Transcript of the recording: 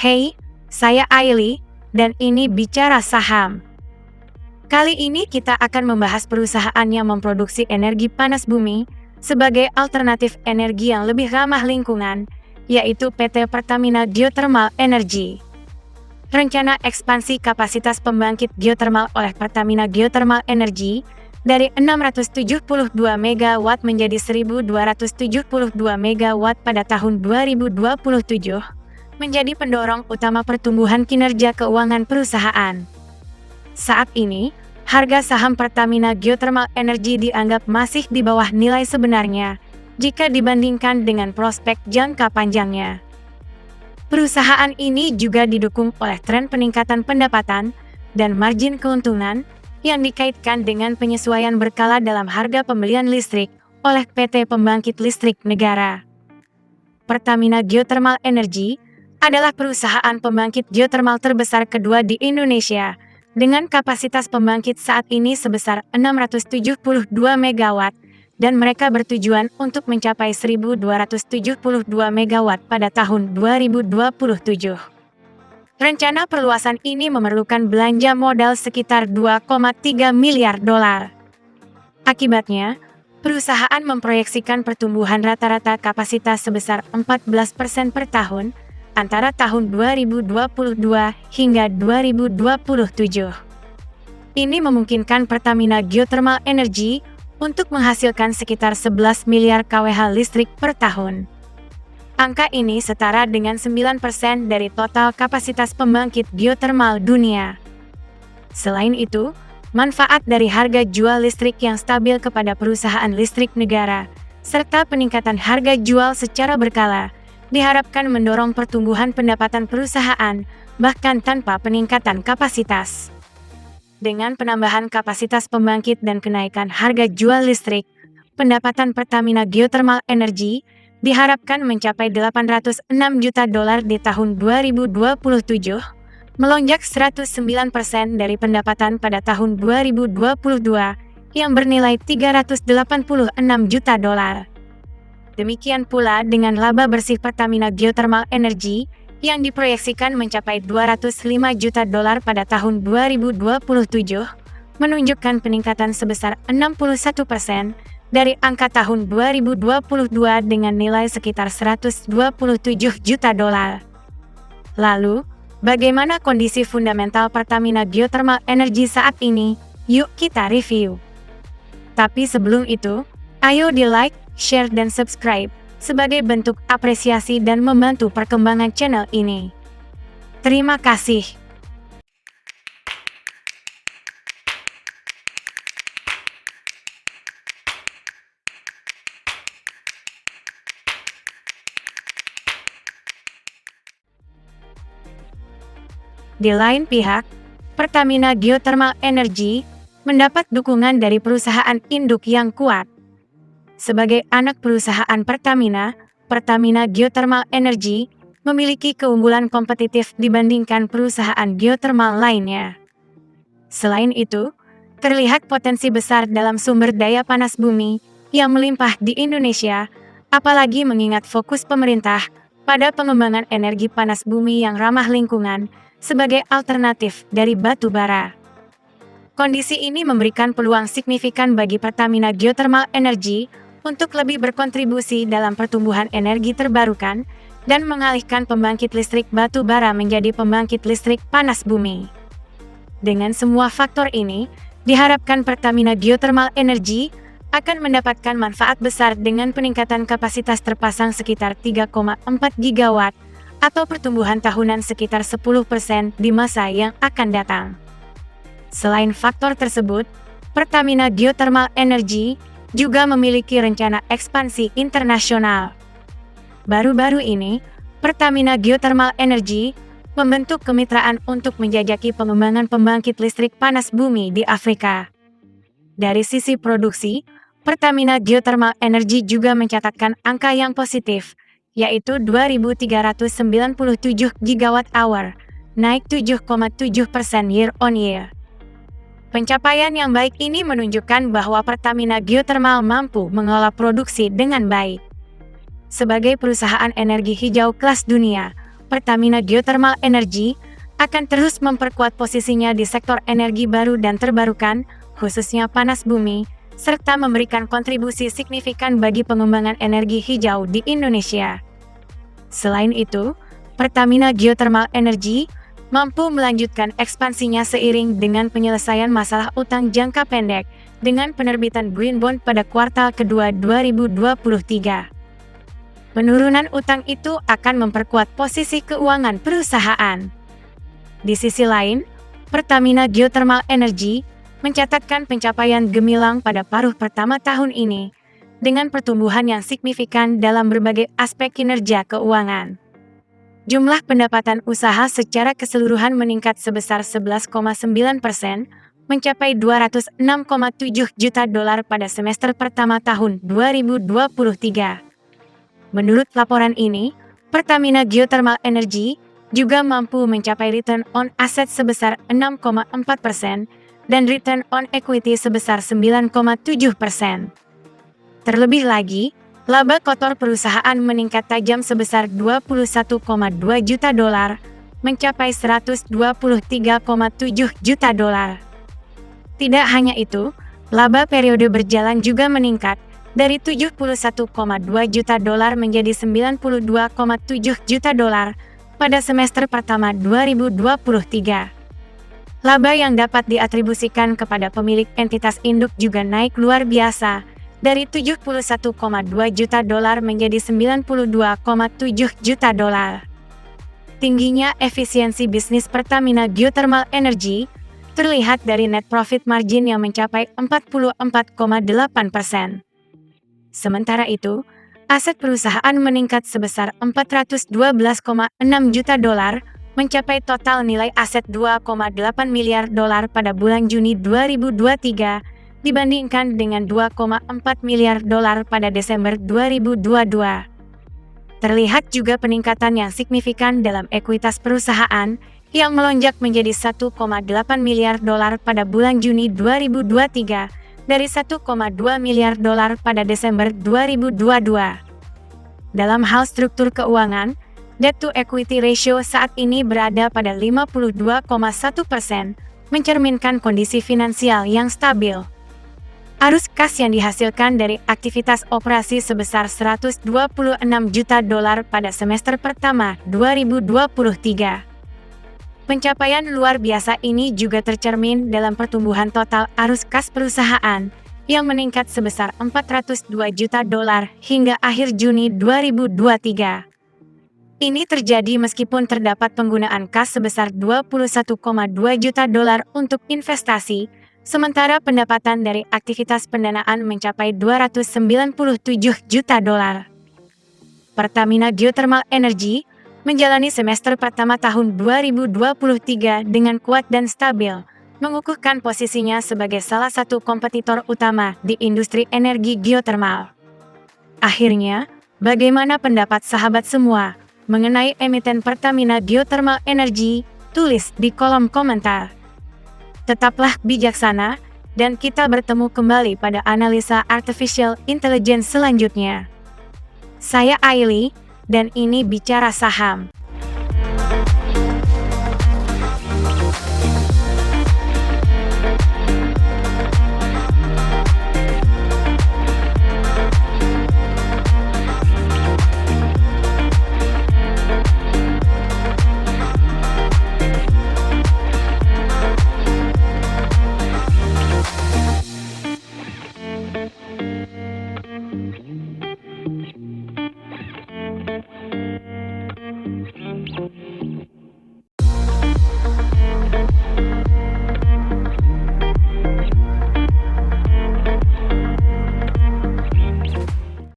Hey, saya Aili, dan ini Bicara Saham. Kali ini kita akan membahas perusahaan yang memproduksi energi panas bumi sebagai alternatif energi yang lebih ramah lingkungan, yaitu PT Pertamina Geothermal Energy. Rencana ekspansi kapasitas pembangkit geothermal oleh Pertamina Geothermal Energy dari 672 MW menjadi 1.272 MW pada tahun 2027 menjadi pendorong utama pertumbuhan kinerja keuangan perusahaan. Saat ini, harga saham Pertamina Geothermal Energy dianggap masih di bawah nilai sebenarnya jika dibandingkan dengan prospek jangka panjangnya. Perusahaan ini juga didukung oleh tren peningkatan pendapatan dan margin keuntungan yang dikaitkan dengan penyesuaian berkala dalam harga pembelian listrik oleh PT Pembangkit Listrik Negara. Pertamina Geothermal Energy adalah perusahaan pembangkit geothermal terbesar kedua di Indonesia, dengan kapasitas pembangkit saat ini sebesar 672 MW, dan mereka bertujuan untuk mencapai 1.272 MW pada tahun 2027. Rencana perluasan ini memerlukan belanja modal sekitar 2,3 miliar dolar. Akibatnya, perusahaan memproyeksikan pertumbuhan rata-rata kapasitas sebesar 14% per tahun, antara tahun 2022 hingga 2027. Ini memungkinkan Pertamina Geothermal Energy untuk menghasilkan sekitar 11 miliar kWh listrik per tahun. Angka ini setara dengan 9% dari total kapasitas pembangkit geothermal dunia. Selain itu, manfaat dari harga jual listrik yang stabil kepada perusahaan listrik negara, serta peningkatan harga jual secara berkala, diharapkan mendorong pertumbuhan pendapatan perusahaan, bahkan tanpa peningkatan kapasitas. Dengan penambahan kapasitas pembangkit dan kenaikan harga jual listrik, pendapatan Pertamina Geothermal Energy diharapkan mencapai 806 juta dolar di tahun 2027, melonjak 109% dari pendapatan pada tahun 2022 yang bernilai 386 juta dolar. Demikian pula dengan laba bersih Pertamina Geothermal Energy yang diproyeksikan mencapai 205 juta dolar pada tahun 2027, menunjukkan peningkatan sebesar 61% dari angka tahun 2022 dengan nilai sekitar 127 juta dolar. Lalu, bagaimana kondisi fundamental Pertamina Geothermal Energy saat ini? Yuk kita review. Tapi sebelum itu, ayo di-like, share dan subscribe sebagai bentuk apresiasi dan membantu perkembangan channel ini. Terima kasih. Di lain pihak, Pertamina Geothermal Energy mendapat dukungan dari perusahaan induk yang kuat. Sebagai anak perusahaan Pertamina, Pertamina Geothermal Energy memiliki keunggulan kompetitif dibandingkan perusahaan geothermal lainnya. Selain itu, terlihat potensi besar dalam sumber daya panas bumi yang melimpah di Indonesia, apalagi mengingat fokus pemerintah pada pengembangan energi panas bumi yang ramah lingkungan sebagai alternatif dari batu bara. Kondisi ini memberikan peluang signifikan bagi Pertamina Geothermal Energy untuk lebih berkontribusi dalam pertumbuhan energi terbarukan dan mengalihkan pembangkit listrik batu bara menjadi pembangkit listrik panas bumi. Dengan semua faktor ini, diharapkan Pertamina Geothermal Energy akan mendapatkan manfaat besar dengan peningkatan kapasitas terpasang sekitar 3,4 gigawatt atau pertumbuhan tahunan sekitar 10% di masa yang akan datang. Selain faktor tersebut, Pertamina Geothermal Energy juga memiliki rencana ekspansi internasional. Baru-baru ini, Pertamina Geothermal Energy membentuk kemitraan untuk menjajaki pengembangan pembangkit listrik panas bumi di Afrika. Dari sisi produksi, Pertamina Geothermal Energy juga mencatatkan angka yang positif, yaitu 2.397 gigawatt-hour, naik 7,7% year-on-year. Pencapaian yang baik ini menunjukkan bahwa Pertamina Geothermal mampu mengelola produksi dengan baik. Sebagai perusahaan energi hijau kelas dunia, Pertamina Geothermal Energy akan terus memperkuat posisinya di sektor energi baru dan terbarukan, khususnya panas bumi, serta memberikan kontribusi signifikan bagi pengembangan energi hijau di Indonesia. Selain itu, Pertamina Geothermal Energy mampu melanjutkan ekspansinya seiring dengan penyelesaian masalah utang jangka pendek dengan penerbitan Green Bond pada kuartal kedua 2023. Penurunan utang itu akan memperkuat posisi keuangan perusahaan. Di sisi lain, Pertamina Geothermal Energy mencatatkan pencapaian gemilang pada paruh pertama tahun ini, dengan pertumbuhan yang signifikan dalam berbagai aspek kinerja keuangan. Jumlah pendapatan usaha secara keseluruhan meningkat sebesar 11,9%, mencapai 206,7 juta dolar pada semester pertama tahun 2023. Menurut laporan ini, Pertamina Geothermal Energy juga mampu mencapai return on asset sebesar 6,4% dan return on equity sebesar 9,7%. Terlebih lagi, laba kotor perusahaan meningkat tajam sebesar 21,2 juta dolar, mencapai 123,7 juta dolar. Tidak hanya itu, laba periode berjalan juga meningkat dari 71,2 juta dolar menjadi 92,7 juta dolar pada semester pertama 2023. Laba yang dapat diatribusikan kepada pemilik entitas induk juga naik luar biasa, dari 71,2 juta dolar menjadi 92,7 juta dolar. Tingginya efisiensi bisnis Pertamina Geothermal Energy terlihat dari net profit margin yang mencapai 44,8%. Sementara itu, aset perusahaan meningkat sebesar 412,6 juta dolar, mencapai total nilai aset 2,8 miliar dolar pada bulan Juni 2023, dibandingkan dengan 2,4 miliar dolar pada Desember 2022. Terlihat juga peningkatan yang signifikan dalam ekuitas perusahaan, yang melonjak menjadi 1,8 miliar dolar pada bulan Juni 2023, dari 1,2 miliar dolar pada Desember 2022. Dalam hal struktur keuangan, debt to equity ratio saat ini berada pada 52,1%, mencerminkan kondisi finansial yang stabil. Arus kas yang dihasilkan dari aktivitas operasi sebesar 126 juta dolar pada semester pertama 2023. Pencapaian luar biasa ini juga tercermin dalam pertumbuhan total arus kas perusahaan yang meningkat sebesar 402 juta dolar hingga akhir Juni 2023. Ini terjadi meskipun terdapat penggunaan kas sebesar 21,2 juta dolar untuk investasi, sementara pendapatan dari aktivitas pendanaan mencapai 297 juta dolar. Pertamina Geothermal Energy menjalani semester pertama tahun 2023 dengan kuat dan stabil, mengukuhkan posisinya sebagai salah satu kompetitor utama di industri energi geotermal. Akhirnya, bagaimana pendapat sahabat semua mengenai emiten Pertamina Geothermal Energy? Tulis di kolom komentar. Tetaplah bijaksana, dan kita bertemu kembali pada analisa artificial intelligence selanjutnya. Saya Aili, dan ini Bicara Saham.